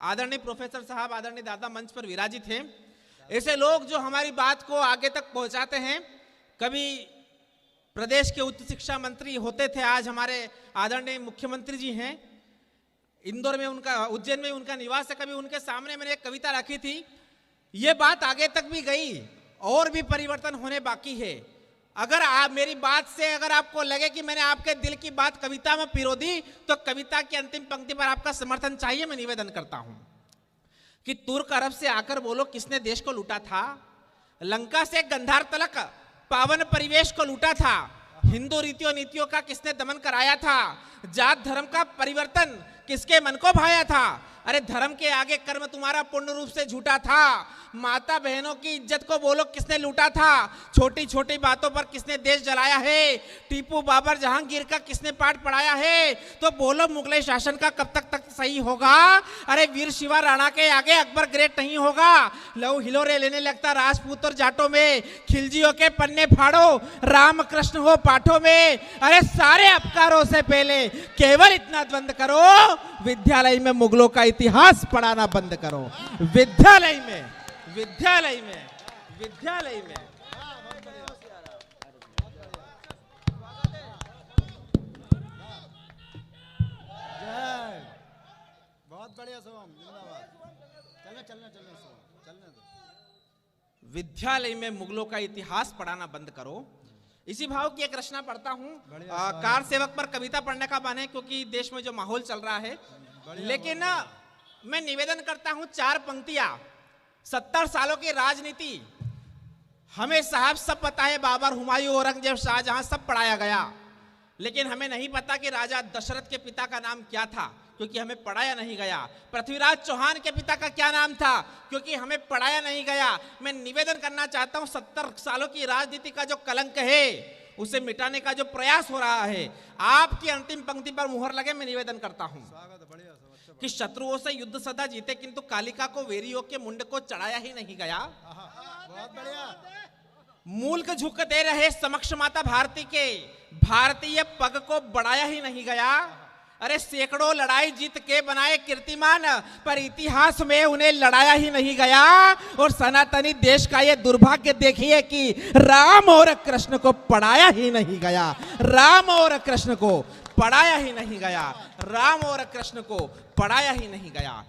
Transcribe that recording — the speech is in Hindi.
आदरणीय प्रोफेसर साहब, आदरणीय दादा मंच पर विराजित हैं। ऐसे लोग जो हमारी बात को आगे तक पहुंचाते हैं। कभी प्रदेश के उच्च शिक्षा मंत्री होते थे, आज हमारे आदरणीय मुख्यमंत्री जी हैं। इंदौर में उनका, उज्जैन में उनका निवास है। कभी उनके सामने मैंने एक कविता रखी थी, ये बात आगे तक भी गई और भी परिवर्तन होने बाकी है। अगर आप मेरी बात से अगर आपको लगे कि मैंने आपके दिल की बात कविता में पिरो दी, तो कविता की अंतिम पंक्ति पर आपका समर्थन चाहिए। मैं निवेदन करता हूं कि तुर्क अरब से आकर बोलो किसने देश को लूटा था, लंका से गंधार तलक पावन परिवेश को लूटा था, हिंदू रीतियों नीतियों का किसने दमन कराया था, जात धर्म का परिवर्तन किसके मन को भाया था। अरे धर्म के आगे कर्म तुम्हारा पूर्ण रूप से झूठा था। माता बहनों की इज्जत को बोलो किसने लूटा था, छोटी छोटी बातों पर किसने देश जलाया है, टीपू बाबर जहांगीर का किसने पाठ पढ़ाया है। तो बोलो मुगलई शासन का कब तक सही होगा। अरे वीर शिवा राणा के आगे अकबर ग्रेट नहीं होगा। लव हिलोरे लेने लगता राजपूत और जाटों में, खिलजियों के पन्ने फाड़ो राम कृष्ण हो पाठों में। अरे सारे अपकारों से पहले केवल इतना द्वंद करो, विद्यालय में मुगलों का इतिहास पढ़ाना बंद करो। विद्यालय में विद्यालय में विद्यालय में बहुत बढ़िया सोम, जिंदाबाद। चलने दो। विद्यालय में मुगलों का इतिहास पढ़ाना बंद करो। इसी भाव की एक रचना पढ़ता हूँ। कार सेवक पर कविता पढ़ने का मन है क्योंकि देश में जो माहौल चल रहा है, लेकिन मैं निवेदन करता हूं 4 पंक्तियां। 70 सालों की राजनीति हमें साहब सब पता है, बाबर, हुमायूं, औरंगजेब, शाहजहां सब पढ़ाया गया, लेकिन हमें नहीं पता कि राजा दशरथ के पिता का नाम क्या था, क्योंकि हमें पढ़ाया नहीं गया। पृथ्वीराज चौहान के पिता का क्या नाम था, क्योंकि हमें पढ़ाया नहीं गया। मैं निवेदन करना चाहता हूं 70 सालों की राजनीति का जो कलंक है उसे मिटाने का जो प्रयास हो रहा है, आपकी अंतिम पंक्ति पर मुहर लगे। मैं निवेदन करता हूं कि शत्रुओं से युद्ध सदा जीते, किंतु कालिका को वेरियों के मुंड को चढ़ाया ही नहीं गया। बहुत बढ़िया। मूल्क झुक दे रहे समक्ष माता भारती के, भारतीय पग को बढ़ाया ही नहीं गया। अरे सैकड़ों लड़ाई जीत के बनाए कीर्तिमान, पर इतिहास में उन्हें लड़ाया ही नहीं गया। और सनातनी देश का ये दुर्भाग्य देखिए कि राम और कृष्ण को पढ़ाया ही नहीं गया। राम और कृष्ण को पढ़ाया ही नहीं गया। राम और कृष्ण को पढ़ाया ही नहीं गया।